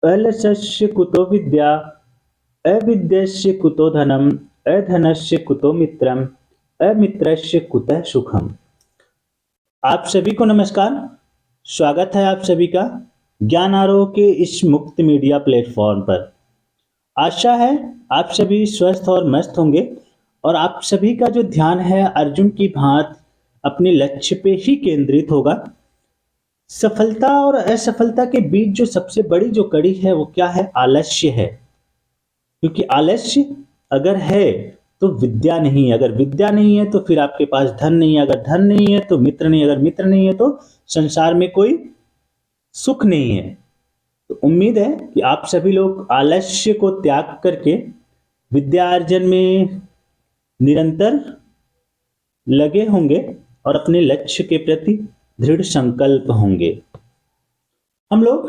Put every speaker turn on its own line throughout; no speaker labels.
अलसस्य कुतो विद्या, अविद्यस्य कुतो धनम, अधनस्य कुतो मित्रम, अमित्रस्य कुतः सुखम। आप सभी को नमस्कार। स्वागत है आप सभी का ज्ञान आरोह के इस मुक्त मीडिया प्लेटफॉर्म पर। आशा है आप सभी स्वस्थ और मस्त होंगे और आप सभी का जो ध्यान है अर्जुन की भांति अपने लक्ष्य पे ही केंद्रित होगा। सफलता और असफलता के बीच जो सबसे बड़ी जो कड़ी है वो क्या है? आलस्य है। क्योंकि आलस्य अगर है तो विद्या नहीं है, अगर विद्या नहीं है तो फिर आपके पास धन नहीं है, अगर धन नहीं है तो मित्र नहीं, अगर मित्र नहीं है तो संसार में कोई सुख नहीं है। तो उम्मीद है कि आप सभी लोग आलस्य को त्याग करके विद्या अर्जन में निरंतर लगे होंगे और अपने लक्ष्य के प्रति दृढ़ संकल्प होंगे। हम लोग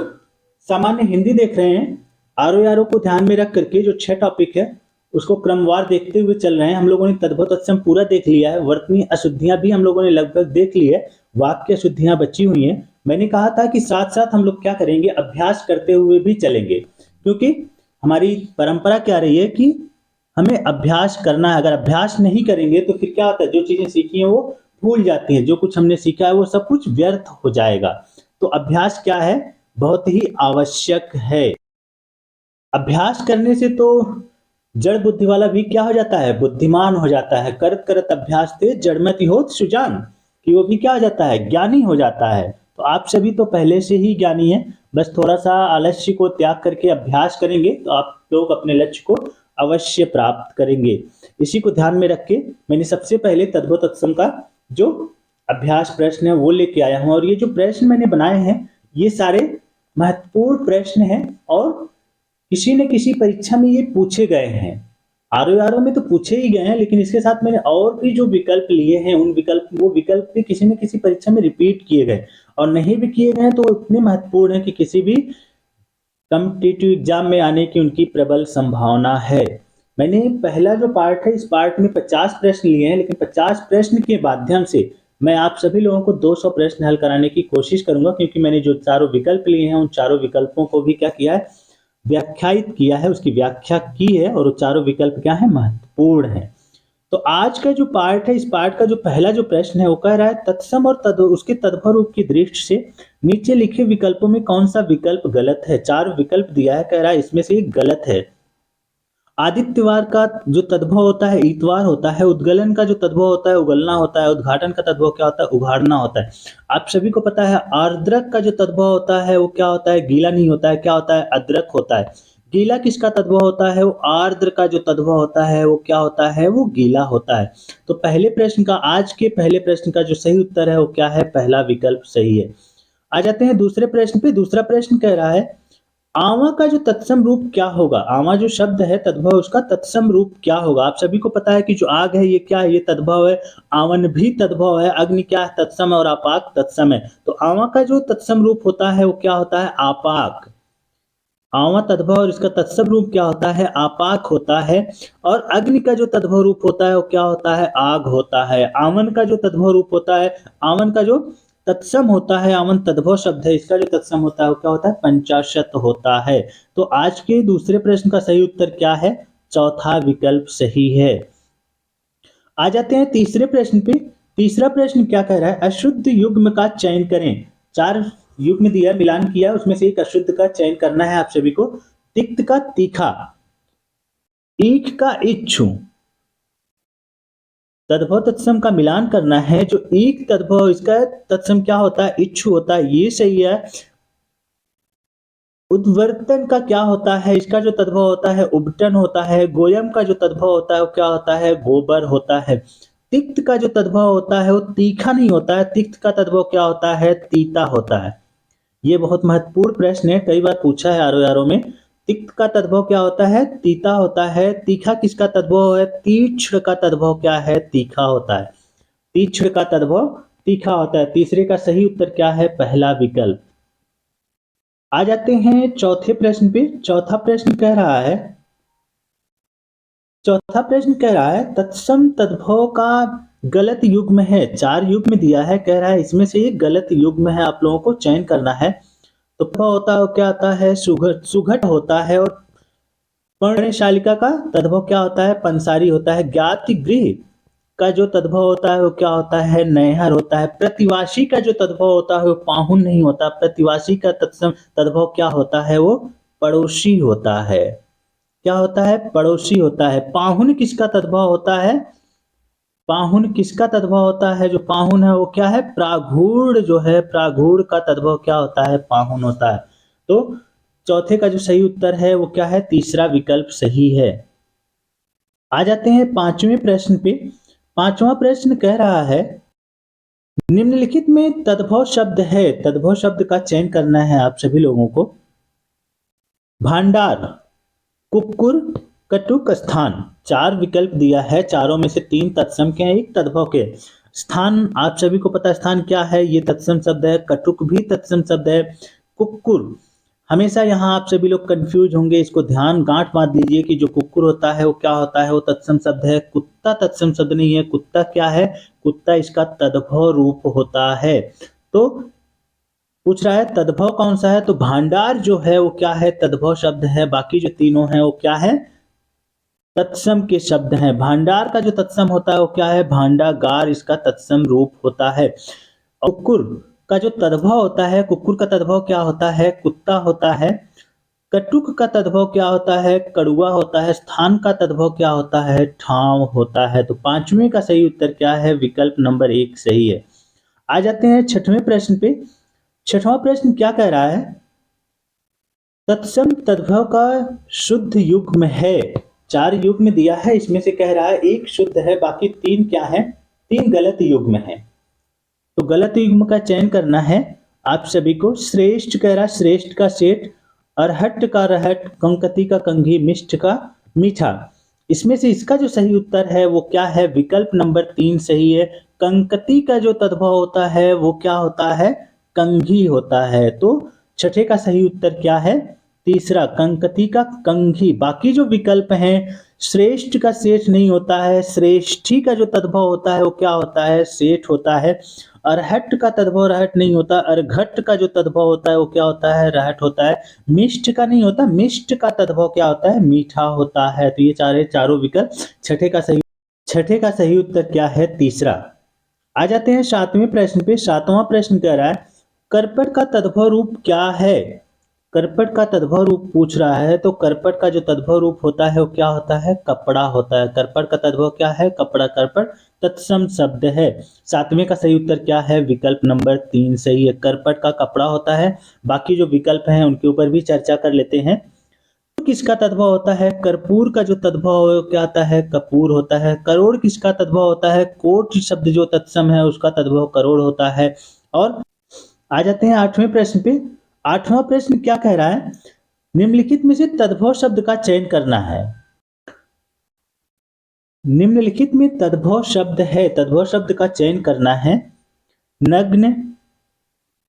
सामान्य हिंदी देख रहे हैं। आरो यारो को ध्यान में रख करके जो 6 टॉपिक है उसको क्रमवार देखते हुए चल रहे हैं। हम लोगों ने तद्भव तत्सम पूरा देख लिया है, वर्तनी अशुद्धियां भी हम लोगों ने लगभग देख ली है, वाक्य अशुद्धियां बची हुई हैं। मैंने कहा था कि साथ साथ हम लोग क्या करेंगे, अभ्यास करते हुए भी चलेंगे, क्योंकि हमारी परंपरा क्या रही है कि हमें अभ्यास करना है। अगर अभ्यास नहीं करेंगे तो फिर क्या होता है, जो चीजें सीखी हैं वो भूल जाती हैं, जो कुछ हमने सीखा है वो सब कुछ व्यर्थ हो जाएगा। तो अभ्यास क्या है, बहुत ही आवश्यक है। अभ्यास करने से तो जड़ बुद्धि वाला भी क्या हो जाता है, बुद्धिमान हो जाता है। करत करत अभ्यास ते जड़मति होत सुजान, कि वो भी क्या हो जाता है, ज्ञानी हो जाता है। तो आप सभी तो पहले से ही ज्ञानी हैं, बस थोड़ा सा आलस्य को त्याग करके अभ्यास करेंगे तो आप लोग अपने लक्ष्य को अवश्य प्राप्त करेंगे। इसी को ध्यान में रख के मैंने सबसे पहले तद्भव तत्सम का जो अभ्यास प्रश्न है वो लेके आया हूं। और ये जो प्रश्न मैंने बनाए हैं ये सारे महत्वपूर्ण प्रश्न हैं और किसी न किसी परीक्षा में ये पूछे गए हैं। आर आर में तो पूछे ही गए हैं, लेकिन इसके साथ मैंने और भी जो विकल्प लिए हैं उन विकल्प भी किसी न किसी परीक्षा में रिपीट किए गए, और नहीं भी किए गए तो इतने महत्वपूर्ण है कि किसी भी कॉम्पिटिटिव एग्जाम में आने की उनकी प्रबल संभावना है। मैंने पहला जो पार्ट है इस पार्ट में 50 प्रश्न लिए हैं, लेकिन 50 प्रश्न के माध्यम से मैं आप सभी लोगों को 200 प्रश्न हल कराने की कोशिश करूंगा, क्योंकि मैंने जो चारों विकल्प लिए हैं उन चारों विकल्पों को भी क्या किया है, व्याख्यायित किया है, उसकी व्याख्या की है, और वो चारों विकल्प क्या है, महत्वपूर्ण है। तो आज का जो पार्ट है, इस पार्ट का जो पहला जो प्रश्न है वो कह रहा है तत्सम और उसके तद्भव रूप की दृष्टि से नीचे लिखे विकल्पों में कौन सा विकल्प गलत है। 4 विकल्प दिया है, कह रहा है इसमें से एक गलत है। आदित्यवार का जो तद्भव होता है ईतवार होता है, उद्गलन का जो तद्भव होता है उगलना होता है, उद्घाटन का तद्भव क्या होता है, उघाड़ना होता है। आप सभी को पता है आर्द्रक का जो तद्भव होता है वो क्या होता है, गीला नहीं होता है, क्या होता है, अद्रक होता है। गीला किसका तद्भव होता है, वो आर्द्र का जो तद्भव होता है वो क्या होता है, वो गीला होता है। तो पहले प्रश्न का, आज के पहले प्रश्न का जो सही उत्तर है वो क्या है, पहला विकल्प सही है। आ जाते हैं दूसरे प्रश्न पे। दूसरा प्रश्न कह रहा है आवा का जो तत्सम रूप क्या होगा। आवा जो शब्द है तद्भव, उसका तत्सम रूप क्या होगा। आप सभी को पता है कि जो आग है ये क्या है, ये तद्भव है। आवन भी तद्भव है। अग्नि क्या है, तत्सम है, और आपाक तत्सम है। तो आवा का जो तत्सम रूप होता है वो क्या होता है, आपाक। आवा तद्भव और इसका तत्सम रूप क्या होता है, आपाक होता है। और अग्नि का जो तद्भव रूप होता है वो क्या होता है, आग होता है। आवन का जो तद्भव रूप होता है, आवन का जो तत्सम होता है, आवन तद्भव शब्द है, इसका जो तत्सम होता है वो क्या होता है, पंचाशत होता है। तो आज के दूसरे प्रश्न का सही उत्तर क्या है, चौथा विकल्प सही है। आ जाते हैं तीसरे प्रश्न पे। तीसरा प्रश्न क्या कह रहा है, अशुद्ध युग्म का चयन करें। 4 युग्म दिया, मिलान किया, उसमें से एक अशुद्ध का चयन करना है आप सभी को। तिक्त का तीखा, ईख का इच्छु, तद्भव तत्सम का मिलान करना है। जो ईख तद्भव, इसका तत्सम क्या होता है, इच्छु होता है, ये सही है। उद्वर्तन का क्या होता है, इसका जो तद्भव होता है उबटन होता है। गोयम का जो तद्भव होता है वो क्या होता है, गोबर होता है। तिक्त का जो तद्भव होता है वो तीखा नहीं होता है, तिक्त का तद्भव क्या होता है, तीता होता है। ये बहुत महत्वपूर्ण प्रश्न है, कई बार पूछा है आरो आरो में। तिक्त का तद्भव क्या होता है, तीता होता है। तीखा किसका तद्भव है, तीक्ष्ण का तद्भव क्या है, तीखा होता है। तीक्ष्ण का तद्भव तीखा होता है। तीसरे का सही उत्तर क्या है, पहला विकल्प। आ जाते हैं चौथे प्रश्न पे। चौथा प्रश्न कह रहा है तत्सम तद्भव का गलत युग्म है। 4 युग्म दिया है, कह रहा है इसमें से एक गलत युग्म है, आप लोगों को चयन करना है। तो तद्भव होता है क्या आता है, सुघट सुघट होता है। और पर्णशालिका का तद्भव क्या होता है, पंसारी होता है। ज्ञाति गृह का जो तद्भव होता है वो क्या होता है, नैहर होता है। प्रतिवासी का जो तद्भव होता है वो पाहुन नहीं होता। प्रतिवासी का तत्सम तद्भव क्या होता है, वो पड़ोसी होता है। क्या होता है, पड़ोसी होता है। पाहुन किसका तद्भव होता है, पाहुन किसका तद्भव होता है, जो पाहुन है वो क्या है, प्रागुड़ जो है, प्रागुड़ का तद्भव क्या होता है, पाहुन होता है। तो चौथे का जो सही उत्तर है वो क्या है, तीसरा विकल्प सही है। आ जाते हैं पांचवें प्रश्न पे। पांचवा प्रश्न कह रहा है, निम्नलिखित में तद्भव शब्द है, तद्भव शब्द का चयन करना है आप सभी लोगों को। भांडार, कुक्कुर, कटुक, स्थान। चार विकल्प दिया है, चारों में से तीन तत्सम के हैं, एक तद्भव के। स्थान आप सभी को पता है स्थान क्या है, ये तत्सम शब्द है। कटुक भी तत्सम शब्द है। कुक्कुर, हमेशा यहाँ आप सभी लोग कंफ्यूज होंगे, इसको ध्यान गांठ बांध लीजिए कि जो कुक्कुर होता है वो क्या होता है, वो तत्सम शब्द है। कुत्ता तत्सम शब्द नहीं है। कुत्ता क्या है, कुत्ता इसका तद्भव रूप होता है। तो पूछ रहा है तद्भव कौन सा है, तो भांडार जो है वो क्या है, तद्भव शब्द है। बाकी जो तीनों हैं वो क्या है, तत्सम के शब्द हैं। भांडार का जो तत्सम होता है वो क्या है, भांडागार इसका तत्सम रूप होता है। कुक्कुर का जो तद्भव होता है, कुक्कुर का तद्भव क्या होता है, कुत्ता होता है। कटुक का तद्भव क्या होता है, कड़ुआ होता है। स्थान का तद्भव क्या होता है, ठाव होता है। तो पांचवें का सही उत्तर क्या है, विकल्प नंबर 1 सही है। आ जाते हैं छठवें प्रश्न पे। छठवां प्रश्न क्या कह रहा है, तत्सम तद्भव का शुद्ध युग्म है। चार युग्म दिया है, इसमें से कह रहा है एक शुद्ध है, बाकी तीन क्या है, तीन गलत युग्म है। तो गलत युग्म का चयन करना है आप सभी को। श्रेष्ठ कह रहा है, श्रेष्ठ का सेठ, अरहट का रहट, कंकती का कंघी, मिष्ठ का मीठा। इसमें से इसका जो सही उत्तर है वो क्या है, विकल्प नंबर 3 सही है। कंकती का जो तद्भव होता है वो क्या होता है, कंघी होता है। तो छठे का सही उत्तर क्या है, तीसरा, कंकती का कंघी। बाकी जो विकल्प हैं, श्रेष्ठ का सेठ नहीं होता है। श्रेष्ठी का जो तद्भव होता है वो क्या होता है, सेठ होता है। अरहट का तद्भव रहट नहीं होता। अरघट का जो तद्भव होता है वो क्या होता है, रहट होता है। मिष्ट का नहीं होता, मिष्ट का तद्भव क्या होता है, मीठा होता है। तो ये चारों विकल्प। छठे का सही उत्तर क्या है, तीसरा। आ जाते हैं सातवें प्रश्न पे। सातवां प्रश्न कह रहा है, करपट का तद्भव रूप क्या है। करपट का तद्भव रूप पूछ रहा है, तो करपट का जो तद्भव रूप होता है वो क्या होता है, कपड़ा होता है। करपट का तद्भव क्या है, कपड़ा। करपट तत्सम शब्द है। सातवें का सही उत्तर क्या है, विकल्प नंबर 3 सही है। करपट का कपड़ा होता है। बाकी जो विकल्प हैं उनके ऊपर भी चर्चा कर लेते हैं। किसका तद्भव होता है, कर्पूर का जो तद्भव क्या आता है, कपूर होता है। करोड़ किसका तद्भव होता है, कोट शब्द जो तत्सम है उसका तद्भव करोड़ होता है। और आ जाते हैं आठवें प्रश्न पे। आठवां प्रश्न क्या कह रहा है, निम्नलिखित में से तद्भव शब्द का चयन करना है। निम्नलिखित में तद्भव शब्द है, तद्भव शब्द का चयन करना है। नग्न,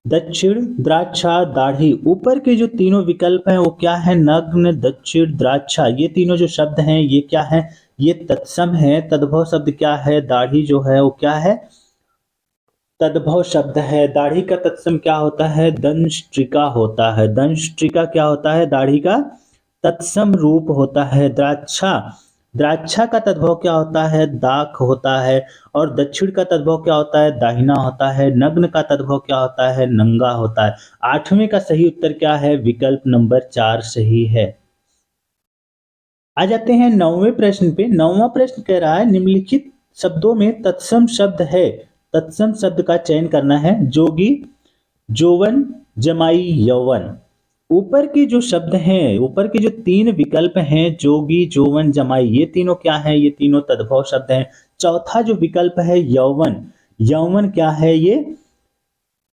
दक्षिण, द्राक्षा, दाढ़ी। ऊपर के जो तीनों विकल्प हैं वो क्या है, नग्न, दक्षिण, द्राक्षा। ये तीनों जो शब्द हैं ये क्या है, ये तत्सम है। तद्भव शब्द क्या है, दाढ़ी जो है वो क्या है, तद्भव शब्द है। दाढ़ी का तत्सम क्या होता है, दंष्ट्रिका होता है। दंष्ट्रिका क्या होता है, दाढ़ी का तत्सम रूप होता है। द्राक्षा, द्राक्षा का तद्भव क्या होता है, दाख होता है। और दक्षिण का तद्भव क्या होता है, दाहिना होता है। नग्न का तद्भव क्या होता है, नंगा होता है। आठवें का सही उत्तर क्या है, विकल्प नंबर 4 सही है। आ जाते हैं नौवें प्रश्न पे। नौवां प्रश्न कह रहा है, निम्नलिखित शब्दों में तत्सम शब्द है। तत्सम शब्द का चयन करना है। जोगी, जोवन, जमाई, यौवन। ऊपर के जो शब्द हैं, ऊपर के जो तीन विकल्प हैं, जोगी, जोवन, जमाई, ये तीनों क्या हैं, ये तीनों तद्भव शब्द हैं। चौथा जो विकल्प है यौवन, यौवन क्या है, ये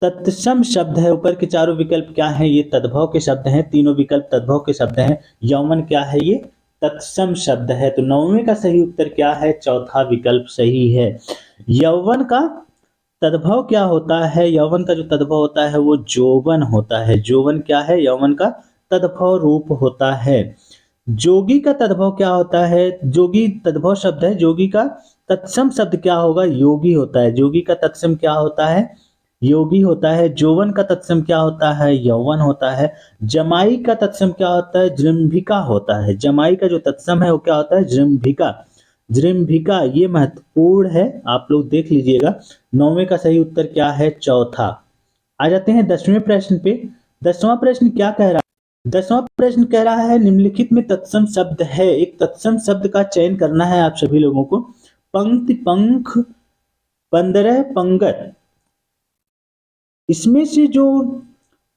तत्सम शब्द है। ऊपर के चारों विकल्प क्या हैं, ये तद्भव के शब्द हैं। तीनों विकल्प तद्भव के शब्द हैं। यौवन क्या है, ये तत्सम शब्द है। तो नौवें का सही उत्तर क्या है, चौथा विकल्प सही है। यौवन का तद्भव क्या होता है, यौवन का जो तद्भव होता है वो जोवन होता है। जोवन क्या है, यौवन का तद्भव रूप होता है। जोगी का तद्भव क्या होता है, जोगी तद्भव शब्द है। जोगी का तत्सम शब्द क्या होगा, योगी होता है। जोगी का तत्सम क्या होता है, योगी होता है। जोवन का तत्सम क्या होता है? यौवन होता है। जमाई का तत्सम क्या होता है? जृंभिका होता है। जमाई का जो तत्सम है वो क्या होता है? जृंभिका। जृंभिका ये महत्वपूर्ण है, आप लोग देख लीजिएगा। 9वें का सही उत्तर क्या है? चौथा। आ जाते हैं 10वें प्रश्न पे। 10वां प्रश्न क्या कह रहा है? 10वां प्रश्न कह रहा है निम्नलिखित में तत्सम शब्द है। एक तत्सम शब्द का चयन करना है आप सभी लोगों को। पंक्ति, पंख, पंद्रह, पंगत। इसमें से जो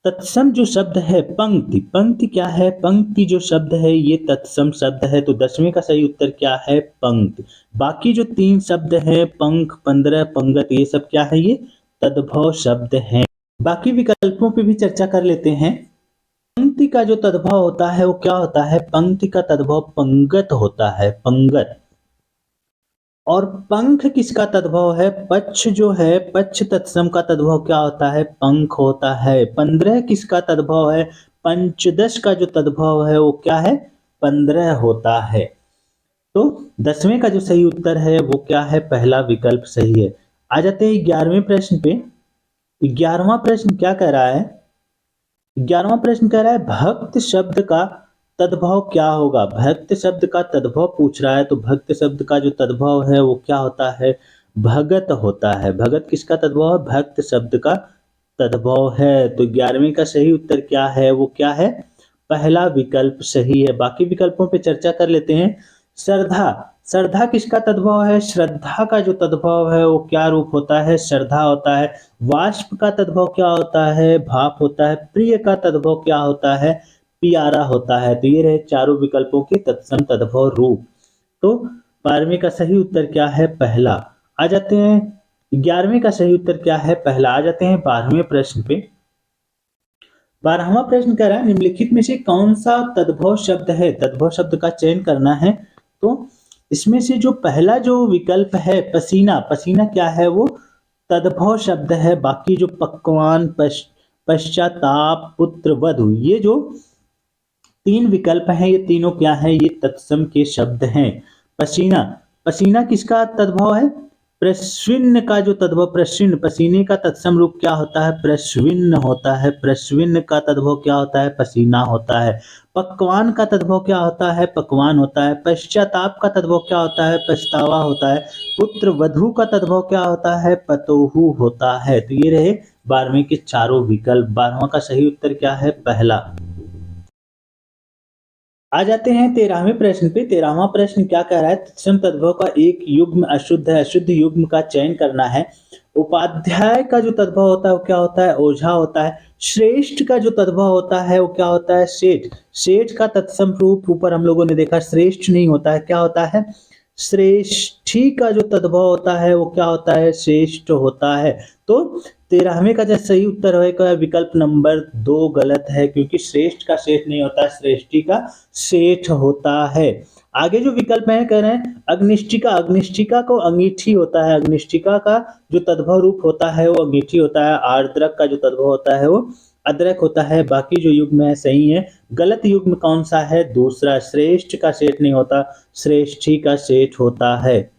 तत्सम जो शब्द है पंक्ति, पंक्ति क्या है? पंक्ति जो शब्द है ये तत्सम शब्द है, तो 10वें का सही उत्तर क्या है? पंक्ति। बाकी जो 3 शब्द है पंख, पंद्रह, पंगत, ये सब क्या है? ये तद्भव शब्द हैं। बाकी विकल्पों पे भी चर्चा कर लेते हैं। पंक्ति का जो तद्भव होता है वो क्या होता है? पंक्ति का तद्भव पंगत होता है, पंगत। और पंख किसका तद्भव है? पक्ष जो है, पक्ष तत्सम का तद्भव क्या होता है? पंख होता है। 15 किसका तद्भव है? पंचदश का जो तद्भव है वो क्या है? 15 होता है। तो 10वें का जो सही उत्तर है वो क्या है? पहला विकल्प सही है। आ जाते हैं 11वें प्रश्न पे। 11वां प्रश्न क्या कह रहा है? 11वां प्रश्न कह रहा है भक्त शब्द का तद्भव क्या होगा? भक्त शब्द का तद्भव पूछ रहा है, तो भक्त शब्द का जो तद्भव है वो क्या होता है? भगत होता है। भगत किसका तद्भव है? भक्त शब्द का तद्भव है। तो 11वें का सही उत्तर क्या है? वो क्या है? पहला विकल्प सही है। बाकी विकल्पों पे चर्चा कर लेते हैं। श्रद्धा, श्रद्धा किसका तद्भव है? श्रद्धा का जो तद्भव है वो क्या रूप होता है? श्रद्धा होता है। वाष्प का तद्भव क्या होता है? भाप होता है। प्रिय का तद्भव क्या होता है? प्यारा होता है। तो ये रहे चारों विकल्पों के तत्सम तद्भव रूप। तो 12वें का सही उत्तर क्या है? पहला। आ जाते हैं 11वें का सही उत्तर क्या है? पहला। आ जाते हैं 12वें प्रश्न पे। 12वां प्रश्न कह रहा है निम्नलिखित में से कौन सा तद्भव शब्द है? तद्भव शब्द का चयन करना है। तो इसमें से जो पहला जो विकल्प है पसीना, पसीना क्या है? वो तद्भव शब्द है। बाकी जो पकवान, पश्चाताप, पुत्र, वधु, ये जो 3 विकल्प हैं ये तीनों क्या हैं? ये तत्सम के शब्द हैं। पसीना, पसीना किसका तद्भव है? प्रस्विन्न का जो तद्भव, प्रस्विन्न, पसीने का तत्सम रूप क्या होता है? प्रस्विन्न होता है। प्रस्विन्न का तद्भव क्या होता है? पसीना होता है। पकवान का तद्भव क्या होता है? पकवान होता है। पश्चाताप का तद्भव क्या होता है? पछतावा होता है। पुत्र वधु का तद्भव क्या होता है? पतोहू होता है। तो ये रहे 12वें के चारों विकल्प। 12वां का सही उत्तर क्या है? पहला। आ जाते हैं 13वें प्रश्न पे। 13वां प्रश्न क्या कह रहा है? तत्सम तद्भव का एक युग्म अशुद्ध है, अशुद्ध युग्म का चयन करना है। उपाध्याय का जो तद्भव होता है वो क्या होता है? ओझा होता है। श्रेष्ठ का जो तद्भव होता है वो क्या होता है? सेठ। सेठ का तत्सम रूप ऊपर हम लोगों ने देखा श्रेष्ठ नहीं होता है, क्या होता है? श्रेष्ठी का जो तद्भव होता है वो क्या होता है? श्रेष्ठ होता है। तो 13वें का जो सही उत्तर होगा विकल्प नंबर 2 गलत है, क्योंकि श्रेष्ठ का सेठ नहीं होता, श्रेष्ठी का सेठ होता है। आगे जो विकल्प है कह रहे हैं अग्निष्ठिका, अग्निष्ठिका को अंगीठी होता है। अग्निष्ठिका का जो तद्भव रूप होता है वो अंगीठी होता है। आर्द्रक का जो तद्भव होता है वो अदरक होता है। बाकी जो युग्म है सही है। गलत युग्म कौन सा है? दूसरा, श्रेष्ठ का सेठ नहीं होता, श्रेष्ठी का सेठ होता है।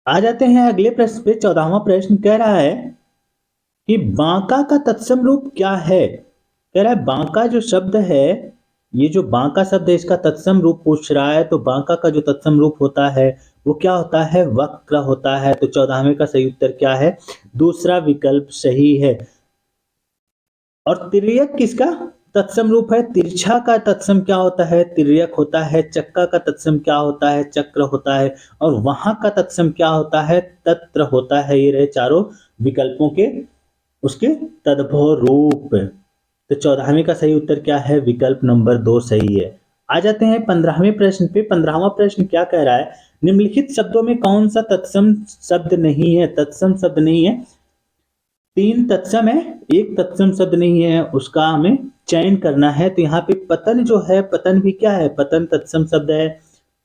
आ जाते हैं अगले प्रश्न पे। 14वां प्रश्न कह रहा है कि बांका का तत्सम रूप क्या है? कह रहा है बांका जो शब्द है, ये जो बांका शब्द है इसका तत्सम रूप पूछ रहा है। तो बांका का जो तत्सम रूप होता है वो क्या होता है? वक्र होता है। तो 14वें का सही उत्तर क्या है? दूसरा विकल्प सही है। और तिर्यक किसका तत्सम रूप है? तिरछा का तत्सम क्या होता है? तिर्यक होता है। चक्का का तत्सम क्या होता है? चक्र होता है। और वहां का तत्सम क्या होता है? तत्र होता है। ये रहे चारों विकल्पों के उसके तद्भव रूप। तो 14वें का सही उत्तर क्या है? विकल्प नंबर 2 सही है। आ जाते हैं 15वें प्रश्न पे। 15वां प्रश्न क्या कह रहा है? निम्नलिखित शब्दों में कौन सा तत्सम शब्द नहीं है? तत्सम शब्द नहीं है। 3 तत्सम है, एक तत्सम शब्द नहीं है, उसका हमें चयन करना है। तो यहाँ पे पतन जो है, पतन भी क्या है? पतन तत्सम शब्द है।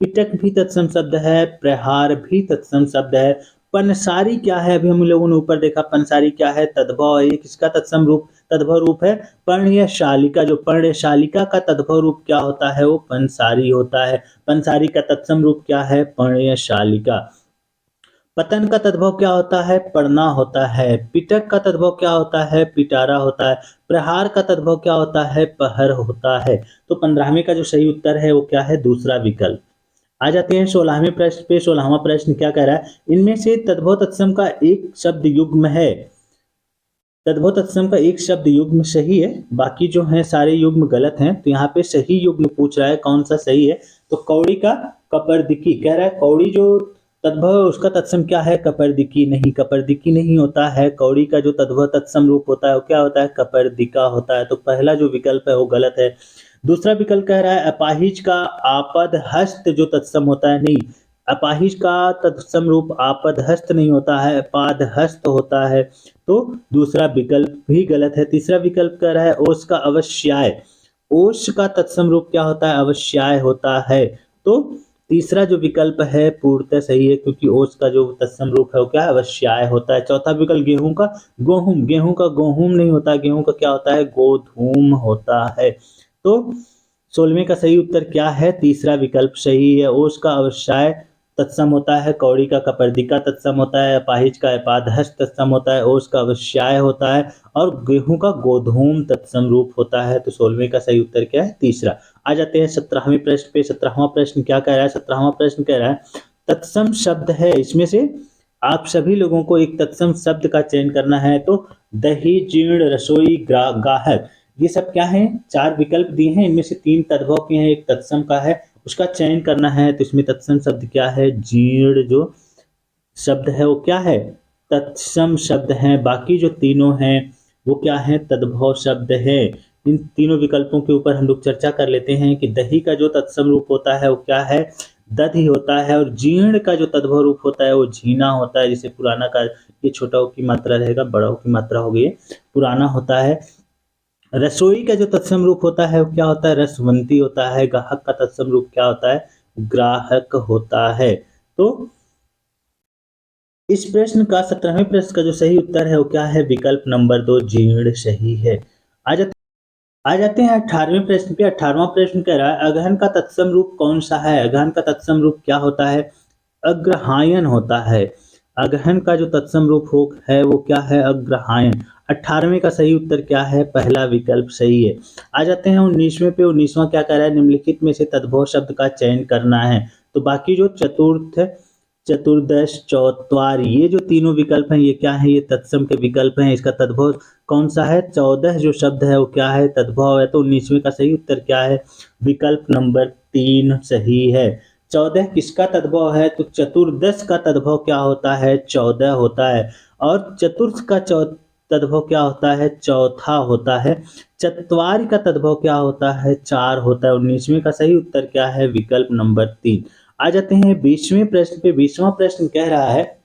पिटक भी तत्सम शब्द है। प्रहार भी तत्सम शब्द है। पंसारी क्या है? अभी हम लोगों ने ऊपर देखा पंसारी क्या है? तद्भव है। ये किसका तत्सम रूप तद्भव रूप है? पर्णयशालिका। जो पर्णयशालिका का तद्भव रूप क्या होता है? वो पंसारी होता है। पंसारी का तत्सम रूप क्या है? पर्णयशालिका। पतन का तद्भव क्या होता है? पड़ना होता है। पिटक का तद्भव क्या होता है? पिटारा होता है। प्रहार का तद्भव क्या होता है? पहर होता है। तो 15वें का जो सही उत्तर है वो क्या है? दूसरा विकल्प। आ जाते हैं 16वें प्रश्न पे। 16वां प्रश्न क्या कह रहा है? इनमें से तद्भव तत्सम का एक शब्द युग्म है। तद्भव तत्सम का एक शब्द युग्म सही है, बाकी जो है सारे युग्म गलत हैं। तो यहाँ पे सही युग्म पूछ रहा है, कौन सा सही है? तो कौड़ी का कपर्दिकी कह रहा है। कौड़ी जो तद्भव है उसका तत्सम क्या है? कपर्दिकी नहीं, कपर्दिकी नहीं होता है। कौड़ी का जो तद्भव तत्सम रूप होता है वो क्या होता है? कपर्दिका होता है। तो पहला जो विकल्प है वो गलत है। दूसरा विकल्प कह रहा है अपाहिज का आपद हस्त जो तत्सम होता है, नहीं, अपाहिज का तत्सम रूप आपद हस्त नहीं होता है, अपाद हस्त होता है। तो दूसरा विकल्प भी गलत है। तीसरा विकल्प कह रहा है ओस का अवश्याय। ओस का तत्सम रूप क्या होता है? अवश्याय होता है। तो तीसरा जो विकल्प है पूर्णतः सही है, क्योंकि ओस का जो तत्सम रूप है वो क्या है? अवश्याय होता है। चौथा विकल्प गेहूं का गोहूम। गेहूं का गोहूम नहीं होता, गेहूं का क्या होता है? गोधूम होता है। तो 16वें का सही उत्तर क्या है? तीसरा विकल्प सही है। ओस का अवश्याय तत्सम होता है, कौड़ी का कपर्दिका तत्सम होता है, अपाहिज का अपादहस्त तत्सम होता है, ओस का अवश्याय होता है और गेहूं का गोधूम तत्सम रूप होता है। तो 16वें का सही उत्तर क्या है? तीसरा। आ जाते हैं 17वें प्रश्न पे। 17वां प्रश्न क्या कह रहा है? 17वां प्रश्न कह रहा है तत्सम शब्द है, इसमें से आप सभी लोगों को एक तत्सम शब्द का चयन करना है। तो दही, जीर्ण, रसोई, गाहक, ये सब क्या है? चार विकल्प दिए हैं, इनमें से तीन तद्भव के हैं, एक तत्सम का है, उसका चयन करना है। तो इसमें तत्सम शब्द क्या है? जीर्ण जो शब्द है वो क्या है? तत्सम शब्द है। बाकी जो तीनों हैं वो क्या है? तद्भव शब्द है। इन तीनों विकल्पों के ऊपर हम लोग चर्चा कर लेते हैं कि दही का जो तत्सम रूप होता है वो क्या है? दधि होता है। और जीर्ण का जो तद्भव रूप होता है वो झीना होता है। जिसे पुराना का, ये छोटा हो की मात्रा रहेगा, बड़ा हो की मात्रा हो गई, पुराना होता है। रसोई का जो तत्सम रूप होता है वो क्या होता है? रसवंती होता है। गाहक का तत्सम रूप क्या होता है? ग्राहक होता है। तो इस प्रश्न का 17वें प्रश्न का जो सही उत्तर है वो क्या है? विकल्प नंबर 2 जीर्ण सही है। आ जाते आ जाते हैं 18वें प्रश्न पे। 18वां प्रश्न कह रहा है अगहन का तत्सम रूप कौन सा है? अगहन का तत्सम रूप क्या होता है? अग्रहायन होता है। अगहन का जो तत्सम रूप हो है वो क्या है? अग्रहायन। 18वें का सही उत्तर क्या है? पहला विकल्प सही है। आ जाते हैं 19वें पे। 19वां क्या कह रहा है? निम्नलिखित में से तद्भव शब्द का चयन करना है। तो बाकी जो चतुर्थ, चतुर्दश, चौत्वार, ये जो तीनों विकल्प हैं ये क्या है? ये तत्सम के विकल्प हैं। इसका तद्भव कौन सा है? 14 जो शब्द है वो क्या है? तद्भव है। तो 19वें का सही उत्तर क्या है? विकल्प नंबर 3 सही है। 14 किसका तद्भव है? तो चतुर्दश का तद्भव क्या होता है? 14 होता है। और चतुर्थ का तद्भव क्या होता है? चौथा होता है। चतवार का तद्भव क्या होता है? 4 होता है। 19वें का सही उत्तर क्या है? विकल्प नंबर 3। आ जाते हैं 20वें प्रश्न पे। 20वां प्रश्न कह रहा है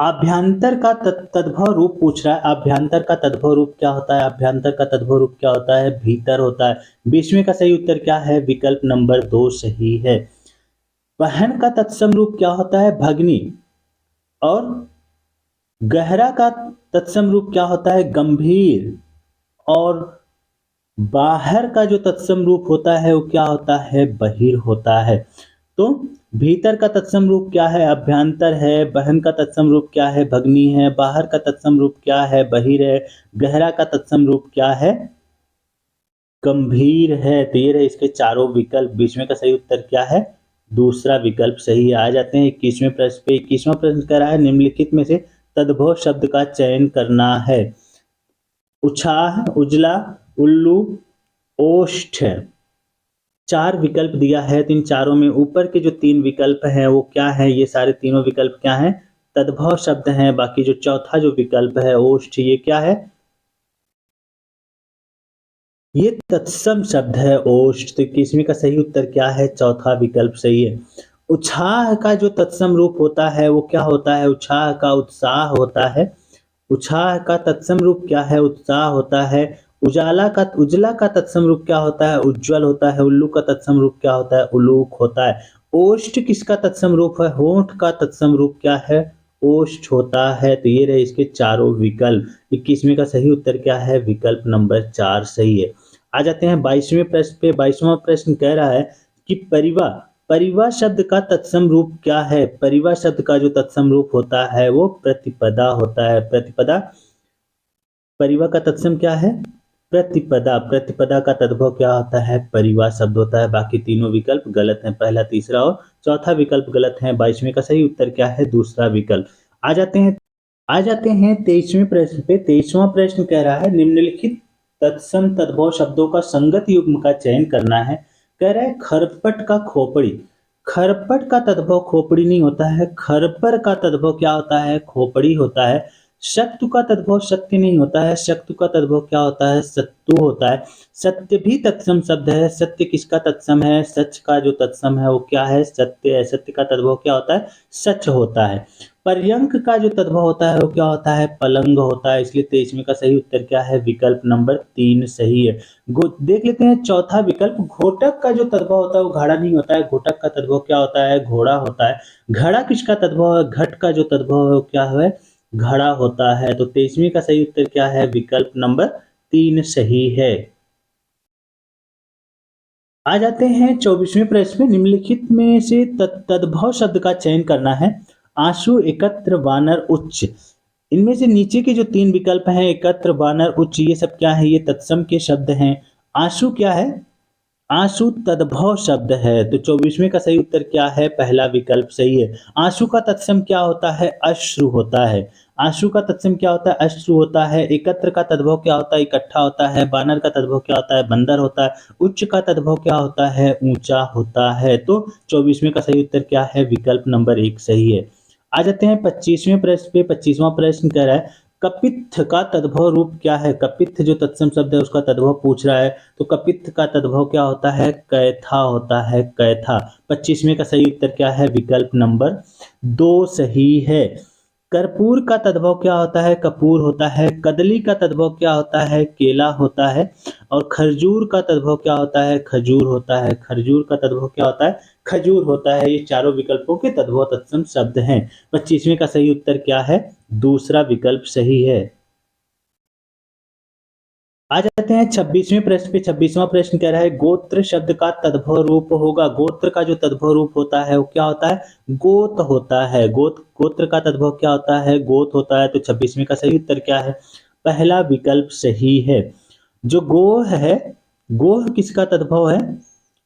आभ्यंतर का तद्भव रूप पूछ रहा है। आभ्यंतर का तद्भव रूप क्या होता है? आभ्यंतर का तद्भव रूप क्या होता है? भीतर होता है। 20वें का सही उत्तर क्या है? विकल्प नंबर 2 सही है। बहन का तत्सम रूप क्या होता है? भगनी। और गहरा का तत्सम रूप क्या होता है? गंभीर। और बाहर का जो तत्सम रूप होता है वो क्या होता है? बहिर होता है। तो भीतर का तत्सम रूप क्या है? अभ्यंतर है। बहन का तत्सम रूप क्या है? भगनी है। बाहर का तत्सम रूप क्या है? बहिर है। गहरा का तत्सम रूप क्या है? गंभीर है। तो ये रहे इसके चारों विकल्प। 20वें का सही उत्तर क्या है? दूसरा विकल्प सही है। आ जाते हैं 21वें प्रश्न पे। 21वां प्रश्न कह रहा है निम्नलिखित में से तद्भव शब्द का चयन करना है। उछाह, उजला, उल्लू, ओष्ठ। चार विकल्प दिया है। तो इन चारों में ऊपर के जो तीन विकल्प हैं वो क्या है? ये सारे तीनों विकल्प क्या हैं? तद्भव शब्द हैं। बाकी जो चौथा जो विकल्प है ओष्ठ, ये क्या है? ये तत्सम शब्द है ओष्ठ। तो 21वें का सही उत्तर क्या है? चौथा विकल्प सही है। उत्साह का जो तत्सम रूप होता है वो क्या होता है? उत्साह का उत्साह होता है। उत्साह का तत्सम रूप क्या है? उत्साह होता है। उजला का तत्सम रूप क्या होता है? उज्ज्वल होता है। उल्लू का तत्सम रूप क्या होता है? उलूक होता है। ओष्ठ किसका तत्सम रूप है? होंठ का तत्सम रूप क्या है? ओष्ठ होता है। तो ये रहे इसके चारों विकल्प। 21वें का सही उत्तर क्या है? विकल्प नंबर 4 सही है। आ जाते हैं 22वें प्रश्न पे। 22वां प्रश्न कह रहा है कि परिवा परिवा शब्द का तत्सम रूप क्या है? परिवा शब्द का जो तत्सम रूप होता है वो प्रतिपदा होता है। प्रतिपदा, परिवा का तत्सम क्या है? प्रतिपदा। प्रतिपदा का तद्भव क्या होता है? परिवा शब्द होता है। बाकी तीनों विकल्प गलत हैं, पहला, तीसरा और चौथा विकल्प गलत है। 22वें का सही उत्तर क्या है? दूसरा विकल्प। आ जाते हैं 23वें प्रश्न पे। 23वां प्रश्न कह रहा है निम्नलिखित तत्सम तद्भव शब्दों का संगत युग्म का चयन करना है। कह रहा है खरपट का खोपड़ी। खरपट का तद्भव खोपड़ी नहीं होता है, खरपर का तद्भव क्या होता है? खोपड़ी होता है। शक्तु का तद्भव शक्ति नहीं होता है, शक्तु का तद्भव क्या होता है? सत्तु होता है। सत्य भी तत्सम शब्द है। सत्य किसका तत्सम है? सच का जो तत्सम है वो क्या है? सत्य है। सत्य का तद्भव क्या होता है? सच होता है। पर्यंक का जो तद्भव होता है वो क्या होता है? पलंग होता है। इसलिए 23वें का सही उत्तर क्या है? विकल्प नंबर 3 सही है। देख लेते हैं चौथा विकल्प। घोटक का जो तद्भव होता है वो घड़ा नहीं होता है, घोटक का तद्भव क्या होता है? घोड़ा होता है। घड़ा किसका तद्भव है? घट का जो तद्भव है वो क्या है? घड़ा होता है। तो 23वें का सही उत्तर क्या है? विकल्प नंबर 3 सही है। आ जाते हैं 24वें प्रश्न में। निम्नलिखित में से तद्भव शब्द का चयन करना है। आशु, एकत्र, वानर, उच्च। इनमें से नीचे के जो तीन विकल्प हैं, एकत्र, वानर, उच्च, ये सब क्या है? ये तत्सम के शब्द हैं। आशु क्या है? आंसू तद्भव शब्द है। तो 24वें का सही उत्तर क्या है? पहला विकल्प सही है। आंसू का तत्सम क्या होता है? अश्रु होता है। आंसू का तत्सम क्या होता है? अश्रु होता है। एकत्र का तद्भव क्या होता है? इकट्ठा होता है। बानर का तद्भव क्या होता है? बंदर होता है। उच्च का तद्भव क्या होता है? ऊंचा होता है। तो 24वें का सही उत्तर क्या है? विकल्प नंबर 1 सही है। आ जाते हैं 25वें प्रश्न पे। 25वां प्रश्न कह रहा है कपित्थ का तद्भव रूप क्या है? कपित्थ जो तत्सम शब्द है उसका तद्भव पूछ रहा है। तो कपित्थ का तद्भव क्या होता है? कैथा होता है। कैथा। 25वें का सही उत्तर क्या है? विकल्प नंबर 2 सही है। कर्पूर का तद्भव क्या होता है? कपूर होता है। कदली का तद्भव क्या होता है? केला होता है। और खरजूर का तद्भव क्या होता है? खजूर होता है। खरजूर का तद्भव क्या होता है? खजूर होता है। ये चारों विकल्पों के तद्भव तत्सम शब्द हैं। 25वें का सही उत्तर क्या है? दूसरा विकल्प सही है। आ जाते हैं 26वें प्रश्न पे। 26वां प्रश्न कह रहा है गोत्र शब्द का तद्भव रूप होगा। गोत्र का जो तद्भव रूप होता है वो क्या होता है? गोत होता है। गोत्र का तद्भव क्या होता है? गोत होता है। तो 26वें का सही उत्तर क्या है? पहला विकल्प सही है। जो गोह है, गोह किसका तद्भव है?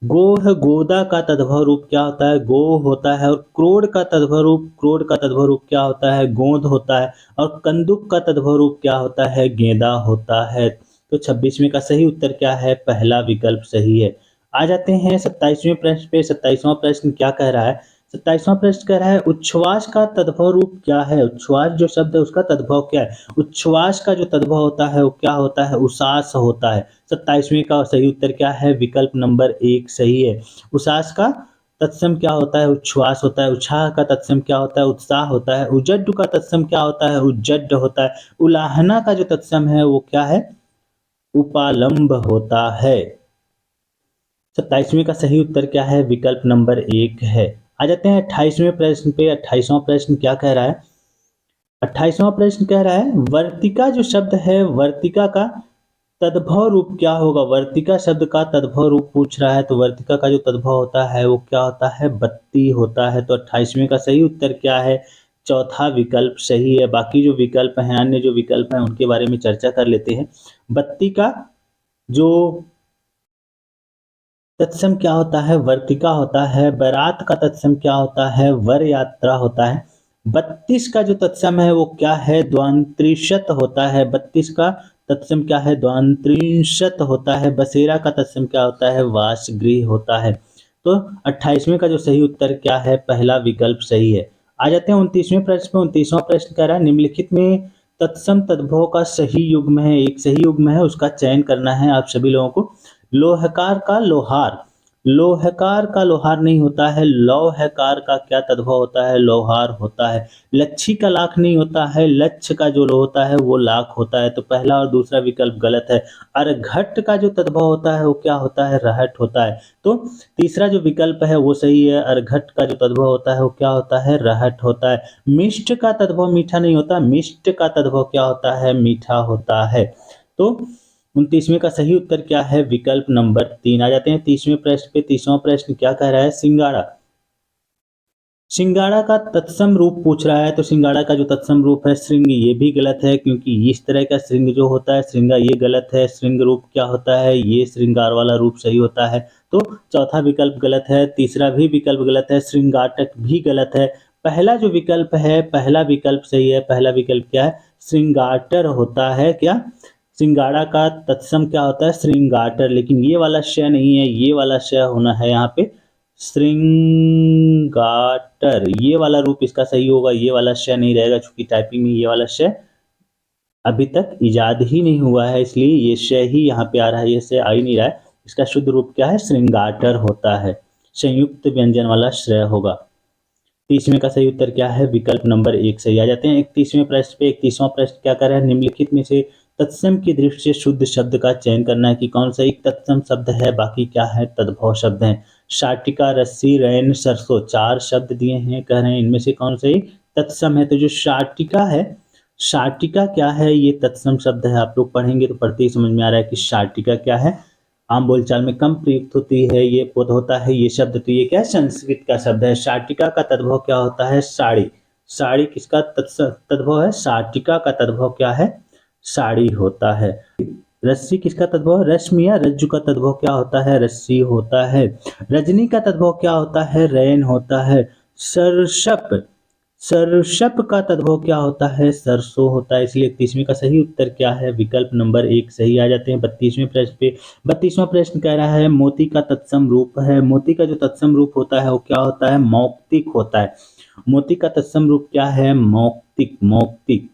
गोह, गोदा का तद्भव रूप क्या होता है? गो होता है। और क्रोड़ का तद्भव रूप क्या होता है? गोंद होता है। और कंदुक का तद्भव रूप क्या होता है? गेंदा होता है। तो 26वें का सही उत्तर क्या है? पहला विकल्प सही है। आ जाते हैं 27वें प्रश्न पे। 27वां प्रश्न क्या कह रहा है? 27वां प्रश्न कह रहा है उच्छ्वास का तद्भव रूप क्या है? उच्छ्वास जो शब्द है उसका तद्भव क्या है? उच्छ्वास का जो तद्भव होता है वो क्या होता है? उसास होता है। 27वें का सही उत्तर क्या है? विकल्प नंबर 1 सही है। उसास का तत्सम क्या होता है? उच्छ्वास होता है। उत्साह का तत्सम क्या होता है? उत्साह होता है। उजड्ड का तत्सम क्या होता है? उज्जड होता है। उलाहना का जो तत्सम है वो क्या है? उपालंब होता है। 27वें का सही उत्तर क्या है? विकल्प नंबर 1 है। आ जाते हैं 28वें प्रश्न पे। 28वां प्रश्न क्या कह रहा है? 28वां प्रश्न कह रहा है वर्तिका जो शब्द है, वर्तिका का तद्भव रूप क्या होगा? वर्तिका शब्द का तद्भव रूप पूछ रहा है। तो वर्तिका का जो तद्भव होता है वो क्या होता है? बत्ती होता है। तो 28वें का सही उत्तर क्या है? चौथा विकल्प सही है। बाकी जो विकल्प हैं, अन्य जो विकल्प हैं उनके बारे में चर्चा कर लेते हैं। बत्ती का जो तत्सम क्या होता है? वर्तिका होता है। बारात का तत्सम क्या होता है? वर यात्रा होता है। 32 का जो तत्सम है वो क्या है? द्वांत्रिशत होता है। 32 का तत्सम क्या है? द्वांत्रिशत होता है। बसेरा का तत्सम क्या होता है? वासगृह होता है। तो 28वें का जो सही उत्तर क्या है? पहला विकल्प सही है। आ जाते हैं 29वें प्रश्न पे। 29वां प्रश्न कह रहा है निम्नलिखित में तत्सम तद्भव का सही युग्म है। एक सही युग्म है, उसका चयन करना है आप सभी लोगों को। लोहकार का लोहार। लोहकार का लोहार नहीं होता है। लौहकार का क्या तद्भव होता है? लोहार होता है। लच्छी का लाख नहीं होता है। लक्ष्य का जो होता है वो लाख होता है। तो पहला और दूसरा विकल्प गलत है। अर्घट का जो तद्भव होता है वो क्या होता है? रहट होता है। तो तीसरा जो विकल्प है वो सही है। अर्घट का जो तद्भव होता है वो क्या होता है? रहट होता है। मिष्ट का तद्भव मीठा नहीं होता। मिष्ट का तद्भव क्या होता है? मीठा होता है। तो 29वें का सही उत्तर क्या है? विकल्प नंबर 3। आ जाते हैं 30वें प्रश्न पे। 30वां प्रश्न क्या कह रहा है? सिंगाड़ा। सिंगाड़ा का तत्सम रूप पूछ रहा है, तो सिंगाड़ा का जो तत्सम रूप है श्रृंग, ये भी गलत है, क्योंकि इस तरह का श्रृंग जो होता है श्रृंगा, ये गलत है। श्रृंग रूप क्या होता है? ये श्रृंगार वाला रूप सही होता है। तो चौथा विकल्प गलत है। तीसरा भी विकल्प गलत है। श्रृंगाटक भी गलत है। पहला जो विकल्प है, पहला विकल्प सही है। पहला विकल्प क्या है? श्रृंगाटर होता है। क्या? सिंगाड़ा का तत्सम क्या होता है? श्रृंगाटर। लेकिन ये वाला श नहीं है, ये वाला श होना है यहाँ पे श्रृंगाटर। ये वाला रूप इसका सही होगा, ये वाला श नहीं रहेगा, क्योंकि टाइपिंग में ये वाला श अभी तक इजाद ही नहीं हुआ है, इसलिए ये श ही यहाँ पे आ रहा है, ये श आ ही नहीं रहा है। इसका शुद्ध रूप क्या है? श्रृंगाटर होता है। संयुक्त व्यंजन वाला श्रेय होगा। 30वें का सही उत्तर क्या है? विकल्प नंबर 1 सही। आ जाते हैं 31वें प्रश्न पे। 31वां प्रश्न क्या कर रहा है? निम्नलिखित में से तत्सम की दृष्टि से शुद्ध शब्द का चयन करना है कि कौन सा एक तत्सम शब्द है, बाकी क्या है? तद्भव शब्द हैं। शाटिका, रस्सी, रैन, सरसों, 4 शब्द दिए हैं, कह रहे हैं इनमें से कौन सा एक तत्सम है। तो जो शाटिका है, शाटिका क्या है? ये तत्सम शब्द है। आप लोग पढ़ेंगे तो पढ़ते ही समझ में आ रहा है कि शाटिका क्या है। आम बोलचाल में कम प्रयुक्त होती है, ये पद होता है ये शब्द। तो ये क्या है? संस्कृत का शब्द है। शाटिका का तद्भव क्या होता है? साड़ी। साड़ी किसका तद्भव है? शाटिका का तद्भव क्या है? साड़ी होता है। रस्सी किसका तद्भव? रश्मि या रज्जु का तद्भव क्या होता है? रस्सी होता है। रजनी का तद्भव क्या होता है? रैन होता है। सरसप, सरसप का तद्भव क्या होता है? सरसों होता है। इसलिए 31वें का सही उत्तर क्या है? विकल्प नंबर 1 सही। आ जाते हैं 32वें प्रश्न पे। 32वां प्रश्न कह रहा है मोती का तत्सम रूप है। मोती का जो तत्सम रूप होता है वो क्या होता है? मौक्तिक होता है। मोती का तत्सम रूप क्या है? मौक्तिक, मौक्तिक।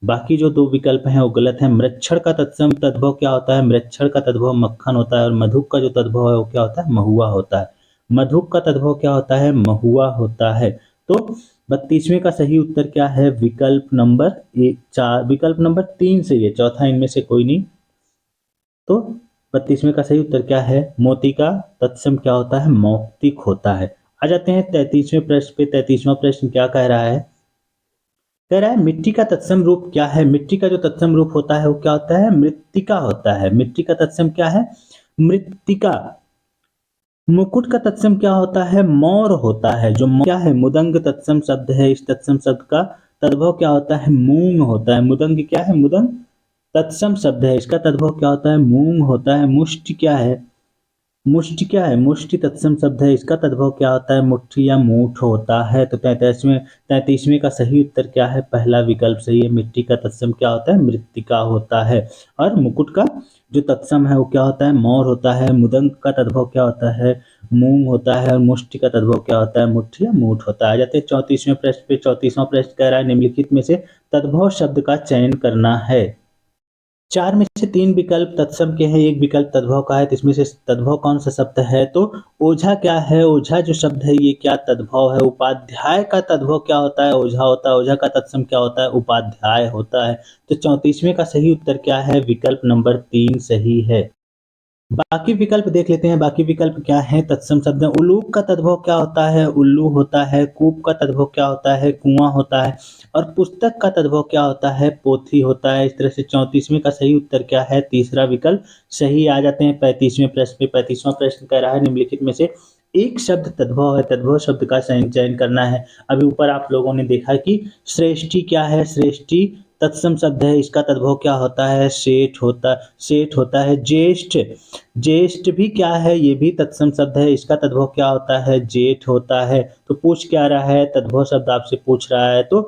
बाकी जो 2 विकल्प हैं वो गलत हैं। मृच्छर का तत्सम तद्भव क्या होता है? मृच्छर का तद्भव मक्खन होता है। और मधुक का जो तद्भव है वो क्या होता है? महुआ होता है। मधुक का तद्भव क्या होता है? महुआ होता है। तो 32वें का सही उत्तर क्या है? विकल्प नंबर 4, विकल्प नंबर 3 सही है, चौथा इनमें से कोई नहीं। तो 32वें का सही उत्तर क्या है? मोती का तत्सम क्या होता है? मौक्तिक होता है। आ जाते हैं 33वें प्रश्न पे। 33वां प्रश्न क्या कह रहा है? कह रहा है मिट्टी का तत्सम रूप क्या है? मिट्टी का जो तत्सम रूप होता है वो क्या होता है? मृत्तिका होता है। मिट्टी का तत्सम क्या है? मृत्तिका। मुकुट का तत्सम क्या होता है? मोर होता है। जो क्या है? मुदंग तत्सम शब्द है। इस तत्सम शब्द का तद्भव क्या होता है? मूंग होता है। मुदंग क्या है? मुदंग तत्सम शब्द है, इसका तद्भव क्या होता है? मूंग होता है। मुष्टि क्या है? मुष्टि क्या है? मुष्टि तत्सम शब्द है, इसका तद्भव क्या होता है? मुट्ठी या मूठ होता है। तो 33वें का सही उत्तर क्या है? पहला विकल्प सही है। मिट्टी का तत्सम क्या होता है? मृत्तिका होता है। और मुकुट का जो तत्सम है वो क्या होता है? मोर होता है। मुदंग का तद्भव क्या होता है? मूंग होता है। और मुष्टि का तद्भव क्या होता है? मुट्ठी या मूठ होता है। जाते हैं 34वें प्रश्न पे। 34वां प्रश्न कह रहा है निम्नलिखित में से तद्भव शब्द का चयन करना है। 4 में से 3 विकल्प तत्सम के हैं, 1 विकल्प तद्भव का है। तो इसमें से तद्भव कौन सा शब्द है? तो ओझा क्या है? ओझा जो शब्द है ये क्या तद्भव है? उपाध्याय का तद्भव क्या होता है? ओझा होता है। ओझा का तत्सम क्या होता है? उपाध्याय होता है। तो 34वें का सही उत्तर क्या है? विकल्प नंबर 3 सही है। बाकी विकल्प देख लेते हैं। बाकी विकल्प क्या है? तत्सम शब्द है। उलूक का तद्भव क्या होता है? उल्लू होता है। कूप का तद्भव क्या होता है? कुआं होता है। और पुस्तक का तद्भव क्या होता है? पोथी होता है। इस तरह से 34वें का सही उत्तर क्या है? तीसरा विकल्प सही। आ जाते हैं 35वें प्रश्न पे। 35वां प्रश्न कह रहा है निम्नलिखित में से एक शब्द तद्भव है, तद्भव शब्द का चयन करना है। अभी ऊपर आप लोगों ने देखा कि श्रेष्ठी क्या है? श्रेष्ठी तत्सम शब्द है, इसका तद्भव क्या होता है? सेठ होता है। ज्येष्ठ, ज्येष्ठ भी क्या है? ये भी तत्सम शब्द है, इसका तद्भव क्या होता है? जेठ होता है। तो पूछ क्या रहा है? तद्भव शब्द आपसे पूछ रहा है। तो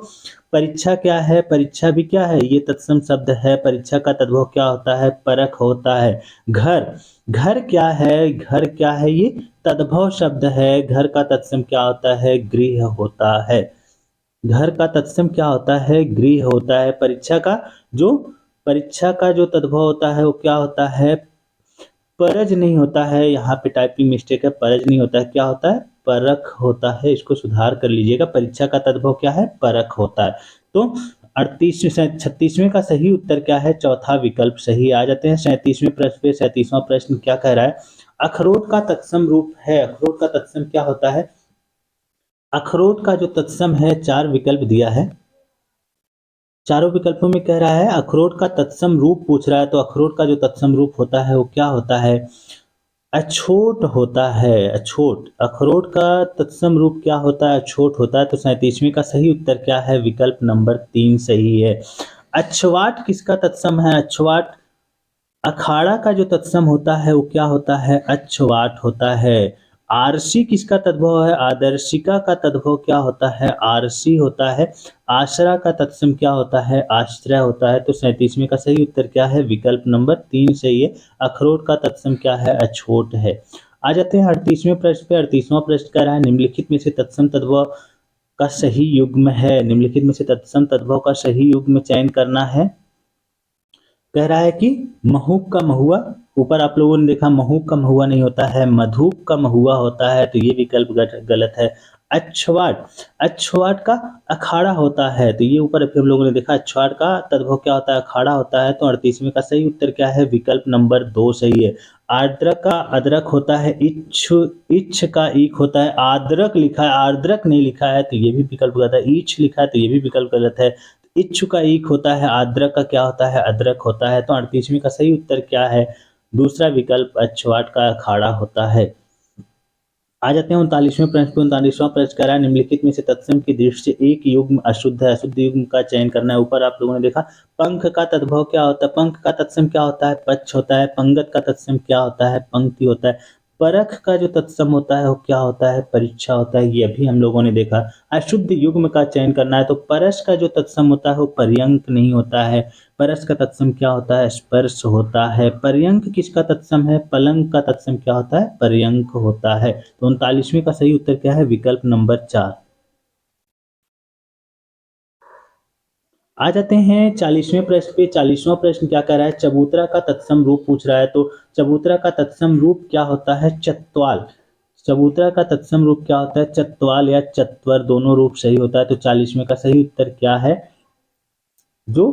परीक्षा क्या है? परीक्षा भी क्या है? ये तत्सम शब्द है। परीक्षा का तद्भव क्या होता है? परख होता है। घर, घर क्या है? घर क्या है? ये तद्भव शब्द है। घर का तत्सम क्या होता है? गृह होता है। घर का तत्सम क्या होता है? गृह होता है। परीक्षा का जो तद्भव होता है वो क्या होता है? परज नहीं होता है। यहाँ पे टाइपिंग मिस्टेक है, परज नहीं होता है, क्या होता है? परख होता है। इसको सुधार कर लीजिएगा। परीक्षा का तद्भव क्या है? परख होता है। तो 36वें का सही उत्तर क्या है? चौथा विकल्प सही। आ जाते हैं 37वें प्रश्न पे। 37वां प्रश्न क्या कह रहा है? अखरोट का तत्सम रूप है। अखरोट का तत्सम क्या होता है? अखरोट का जो तत्सम है 4 विकल्प दिया है। चारों विकल्पों में कह रहा है अखरोट का तत्सम रूप पूछ रहा है, तो अखरोट का जो तत्सम रूप होता है वो क्या होता है? अछोट होता है। अछोट। अखरोट का तत्सम रूप क्या होता है? अछोट होता है। तो 37वें का सही उत्तर क्या है? विकल्प नंबर 3 सही है। अछवाट किसका तत्सम है? अछवाट अखाड़ा का जो तत्सम होता है वो क्या होता है? अक्षवाट होता है। आरसी किसका तद्भव है? आदर्शिका का तद्भव क्या होता है? आरसी होता है। आश्रा का तत्सम क्या होता है? आश्रय होता है। तो 37वें का सही उत्तर क्या है? विकल्प नंबर 3 सही है। अखरोट का तत्सम क्या है? अछोट है। आ जाते हैं 38वें प्रश्न पे। 38वां प्रश्न कह रहा है निम्नलिखित में से तत्सम तद्भव का सही युग्म है। निम्नलिखित में से तत्सम तद्भव का सही युग्म चयन करना है। कह रहा है कि महूक का महुआ, ऊपर आप लोगों ने देखा महूक का महुआ नहीं होता है, मधुप का महुआ होता है, तो ये विकल्प गलत है। अक्षवाट, अक्षवाट का अखाड़ा होता है, तो ये ऊपर फिर हम लोगों ने देखा अक्षवाट का तद्भव क्या होता है? अखाड़ा होता है। तो 38वें का सही उत्तर क्या है? विकल्प नंबर 2 सही है। आर्द्रक का अदरक होता है। इच्छ, इच्छ का ईख होता है। आर्द्रक लिखा है, आर्द्रक नहीं लिखा है, तो ये भी विकल्प गलत है। ईच लिखा है, तो ये भी विकल्प गलत है। इच्छु का ईख होता है। आद्रक का क्या होता है? अदरक होता है। तो 38वीं का सही उत्तर क्या है? दूसरा विकल्प अक्षवाट का अखाड़ा होता है। आ जाते हैं 39वें प्रश्न पे। 39वां प्रश्न कह रहा है निम्नलिखित में से तत्सम की दृष्टि से एक युग्म अशुद्ध है। अशुद्ध युग्म का चयन करना है। ऊपर आप लोगों ने देखा पंख का तद्भव क्या होता है? पंख का तत्सम क्या होता है? पक्ष होता है। पंगत का तत्सम क्या होता है? पंक्ति होता है। परख का जो तत्सम होता है वो क्या होता है? परीक्षा होता है। ये भी हम लोगों ने देखा। अशुद्ध युग्म का चयन करना है, तो परस का जो तत्सम होता है वो पर्यंक नहीं होता है। परस का तत्सम क्या होता है? स्पर्श होता है। पर्यंक किसका तत्सम है? पलंग का तत्सम क्या होता है? पर्यंक होता है। तो 39वें का सही उत्तर क्या है? विकल्प नंबर 4। आ जाते हैं 40वें प्रश्न पे। 40वां प्रश्न क्या कह रहा है? चबूतरा का तत्सम रूप पूछ रहा है, तो चबूतरा का तत्सम रूप क्या होता है? चत्वाल। चबूतरा का तत्सम रूप क्या होता है? चत्वाल या चत्वर, दोनों रूप सही होता है। तो 40वें का सही उत्तर क्या है? जो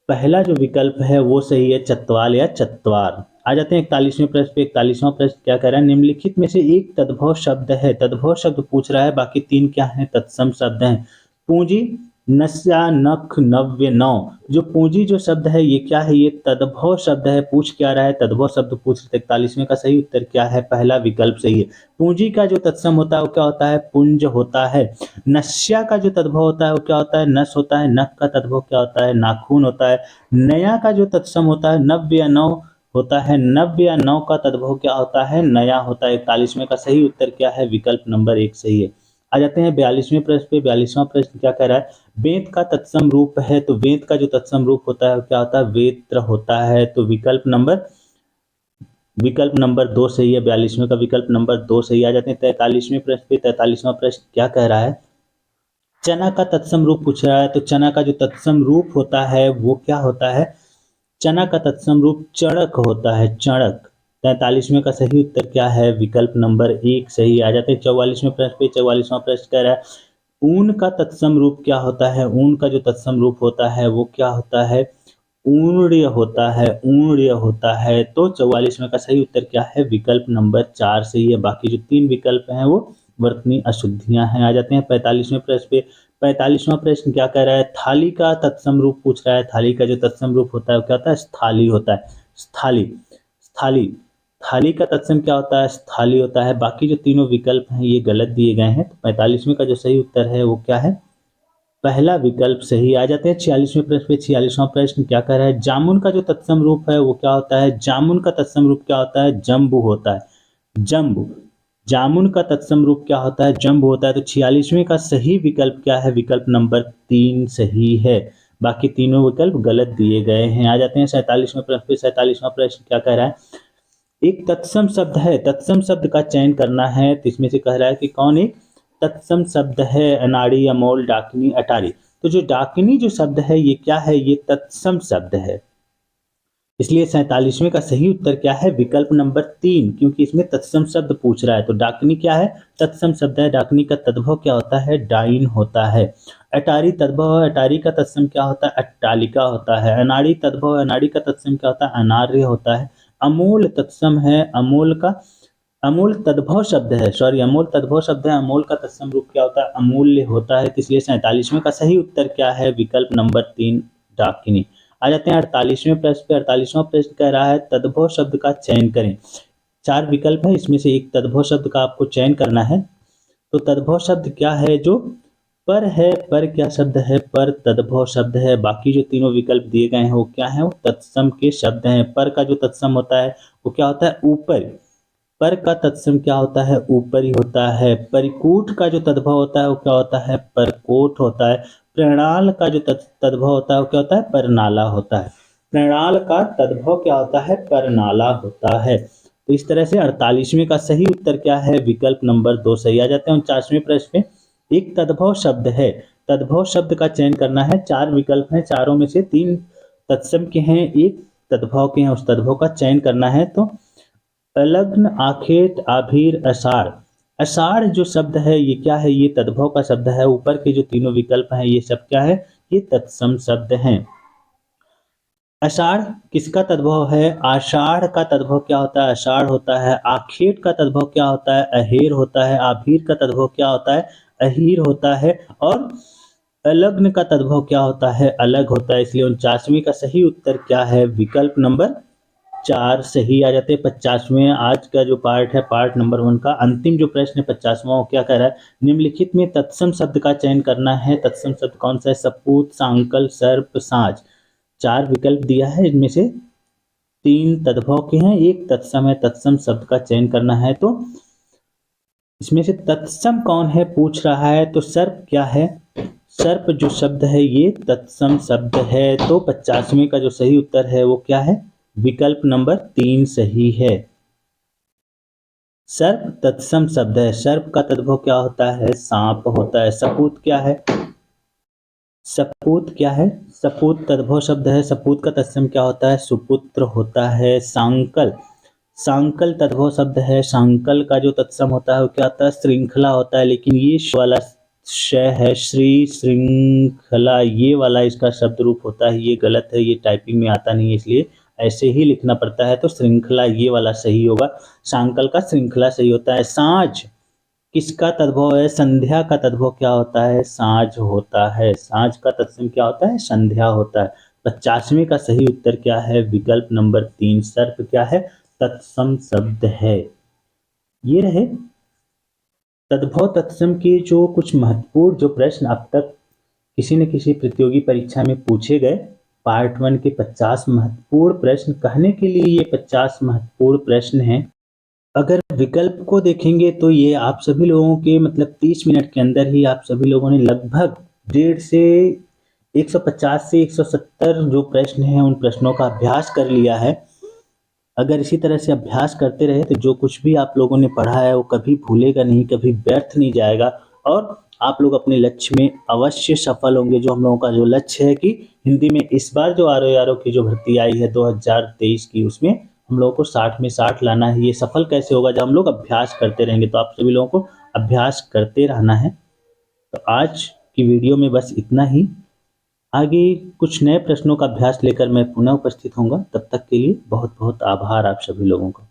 पहला जो विकल्प है वो सही है, चतवाल या चतवार। आ जाते हैं 41वें प्रश्न पे। 41वां प्रश्न क्या कह रहा है? निम्नलिखित में से एक तद्भव शब्द है। तद्भव शब्द पूछ रहा है, बाकी तीन क्या है? तत्सम शब्द हैं। पूंजी, नस्या, नख, नव्य, नौ। जो पूंजी जो शब्द है ये क्या है? ये तद्भव शब्द है। पूछ क्या रहा है? तद्भव शब्द पूछ रहे। 41वें का सही उत्तर क्या है? पहला विकल्प सही है। पूंजी का जो तत्सम होता है वो क्या होता है? पुंज होता है। नस्या का जो तद्भव होता है वो क्या होता है? नस होता है। नख का तद्भव क्या होता है? नाखून होता है। नया का जो तत्सम होता है नव्य या नौ होता है। नव्य या नौ का तद्भव क्या होता है? नया होता है। 41वें का सही उत्तर क्या है? विकल्प नंबर 1 सही है। आ जाते हैं 42वें प्रश्न पे। 42वां प्रश्न क्या कह रहा है? वेद का तत्सम रूप है, तो वेद का जो तत्सम रूप होता है वो क्या होता है? वेत्र होता है। तो विकल्प नंबर 2 सही है। 42वें का विकल्प नंबर 2 सही। आ जाते हैं 43वें प्रश्न पे। 43वां प्रश्न क्या कह रहा है? चना का तत्सम रूप पूछ रहा है, तो चना का जो तत्सम रूप होता है वो क्या होता है? चना का तत्सम रूप चणक होता है। चणक। 43वें का सही उत्तर क्या है? विकल्प नंबर 1 सही। आ जाते हैं 44वें प्रश्न पे। 44वां प्रश्न कह रहा है ऊन का तत्सम रूप क्या होता है? ऊन का जो तत्सम रूप होता है वो क्या होता है? ऊर्य होता है। ऊर्य होता है। तो 44वें का सही उत्तर क्या है? विकल्प नंबर 4 सही है। बाकी जो तीन विकल्प हैं वो वर्तनी अशुद्धियां हैं। आ जाते हैं 45वें प्रश्न पे। 45वां प्रश्न क्या कह रहा है? थाली का तत्सम रूप पूछ रहा है। थाली का जो तत्सम रूप होता है वो क्या होता है? स्थाली होता है। स्थाली। स्थाली। थाली का तत्सम क्या होता है? स्थाली होता है। बाकी जो तीनों विकल्प हैं ये गलत दिए गए हैं। तो 45वें का जो सही उत्तर है वो क्या है? पहला विकल्प सही। आ जाते हैं 46वें प्रश्न पे। 46वां प्रश्न क्या कह रहा है? जामुन का जो तत्सम रूप है वो क्या होता है? जामुन का तत्सम रूप क्या होता है? जम्बू होता है। जम्बू। जामुन का तत्सम रूप क्या होता है? जम्बू होता है। तो 46वें का सही विकल्प क्या है? विकल्प नंबर 3 सही है। बाकी तीनों विकल्प गलत दिए गए हैं। आ जाते हैं 47वें प्रश्न पे। 47वां प्रश्न क्या कह रहा है? एक तत्सम शब्द है। तत्सम शब्द का चयन करना है, तो इसमें से कह रहा है कि कौन एक तत्सम शब्द है? अनाड़ी, अमोल, डाकिनी, अटारी। तो जो डाकिनी जो शब्द है ये क्या है? ये तत्सम शब्द है। इसलिए 47वें का सही उत्तर क्या है? विकल्प नंबर 3, क्योंकि इसमें तत्सम शब्द पूछ रहा है। तो डाकिनी क्या है? तत्सम शब्द है। डाकिनी का तद्भव क्या होता है? डाइन होता है। अटारी तद्भव है। अटारी का तत्सम क्या होता है? अट्टालिका होता है। अनाड़ी तद्भव है। अनाड़ी का तत्सम क्या होता है? अनार्य होता है। अमूल तत्सम है। अमूल का अमूल तद्भव शब्द है, सॉरी अमूल तद्भव शब्द है। अमूल का तत्सम रूप क्या होता है? अमूल्य होता है। तो इसलिए 47वें का सही उत्तर क्या है? विकल्प नंबर 3 डाकिनी। आ जाते हैं 48वें प्रश्न पे। 48वां प्रश्न कह रहा है तद्भव शब्द का चयन करें। 4 विकल्प है, इसमें से एक तद्भव शब्द का आपको चयन करना है। तो तद्भव शब्द क्या है? जो पर है। पर क्या शब्द है? पर तद्भव शब्द है। बाकी जो तीनों विकल्प दिए गए हैं वो क्या है? वो तत्सम के शब्द हैं। पर का जो तत्सम होता है वो क्या होता है? ऊपर। पर का तत्सम क्या होता है? ऊपर ही होता है। परिकूट का जो तद्भव होता है वो क्या होता है? परकोट होता है। प्रणाल का जो तद्भव होता है वो क्या होता है? परनाला होता है। प्रणाल का तद्भव क्या होता है? परनाला होता है। तो इस तरह से 48वें का सही उत्तर क्या है? विकल्प नंबर 2 सही। आ जाते हैं 49वें प्रश्न पे। एक तद्भव शब्द है। तद्भव शब्द का चयन करना है। 4 विकल्प हैं, चारों में से 3 तत्सम के हैं, एक तद्भव के हैं। उस तद्भव का चयन करना है। तो अलग्न, आखेट, आभीर, अषाढ़। अषाढ़ जो शब्द है ये क्या है? ये तद्भव का शब्द है। ऊपर के जो तीनों विकल्प हैं ये सब क्या है? ये तत्सम शब्द हैं। आषाढ़ किसका तद्भव है? आषाढ़ का तद्भव क्या होता है? आषाढ़ होता है। आखेट का तद्भव क्या होता है? अहेर होता है। आभीर का तद्भव क्या होता है? अहीर होता है। और अलग्न का तद्भव क्या होता है? अलग होता है। इसलिए 49वीं का सही उत्तर क्या है? विकल्प नंबर 4 सही। आ जाते हैं 50वें। आज का जो पार्ट है, पार्ट नंबर 1 का अंतिम जो प्रश्न है 50वां, वो क्या कह रहा है? निम्नलिखित में तत्सम शब्द का चयन करना है। तत्सम शब्द कौन सा है? सपूत, सांकल, सर्प, साँझ। 4 विकल्प दिया है, इनमें से 3 तद्भव के हैं, एक तत्सम है। तत्सम शब्द का चयन करना है। तो इसमें से तत्सम कौन है पूछ रहा है। तो सर्प क्या है? सर्प जो शब्द है ये तत्सम शब्द है। तो 50वें का जो सही उत्तर है वो क्या है? विकल्प नंबर 3 सही है। सर्प तत्सम शब्द है। सर्प का तद्भव क्या होता है? सांप होता है। सपूत क्या है? सपूत क्या है? सपूत तद्भव शब्द है। सपूत का तत्सम क्या होता है? सुपुत्र होता है। सांकल, सांकल तद्भव शब्द है। सांकल का जो तत्सम होता है वो क्या होता है? श्रृंखला होता है। लेकिन ये वाला श है, श्री श्रृंखला, ये वाला इसका शब्द रूप होता है, ये गलत है, ये टाइपिंग में आता नहीं है, इसलिए ऐसे ही लिखना पड़ता है। तो श्रृंखला ये वाला सही होगा। सांकल का श्रृंखला सही होता है। साँझ किसका तद्भव है? संध्या का तद्भव क्या होता है? साँझ होता है। साँझ का तत्सम क्या होता है? संध्या होता है। 50वें का सही उत्तर क्या है? विकल्प नंबर 3 सर्प क्या है? तत्सम शब्द है। ये रहे तद्भव तत्सम के जो कुछ महत्वपूर्ण जो प्रश्न अब तक किसी न किसी प्रतियोगी परीक्षा में पूछे गए। पार्ट 1 के 50 महत्वपूर्ण प्रश्न, कहने के लिए ये 50 महत्वपूर्ण प्रश्न हैं। अगर विकल्प को देखेंगे तो ये आप सभी लोगों के मतलब 30 मिनट के अंदर ही आप सभी लोगों ने लगभग 1.5 से 150 से 170 जो प्रश्न हैं उन प्रश्नों का अभ्यास कर लिया है। अगर इसी तरह से अभ्यास करते रहे तो जो कुछ भी आप लोगों ने पढ़ा है वो कभी भूलेगा नहीं, कभी व्यर्थ नहीं जाएगा और आप लोग अपने लक्ष्य में अवश्य सफल होंगे। जो हम लोगों का जो लक्ष्य है कि हिंदी में इस बार जो आर की जो भर्ती आई है 2023 की, उसमें हम लोगों को 60 में 60 लाना है। ये सफल कैसे होगा? जब हम लोग अभ्यास करते रहेंगे। तो आप सभी लोगों को अभ्यास करते रहना है। तो आज की वीडियो में बस इतना ही। आगे कुछ नए प्रश्नों का अभ्यास लेकर मैं पुनः उपस्थित होऊंगा। तब तक के लिए बहुत बहुत आभार आप सभी लोगों का।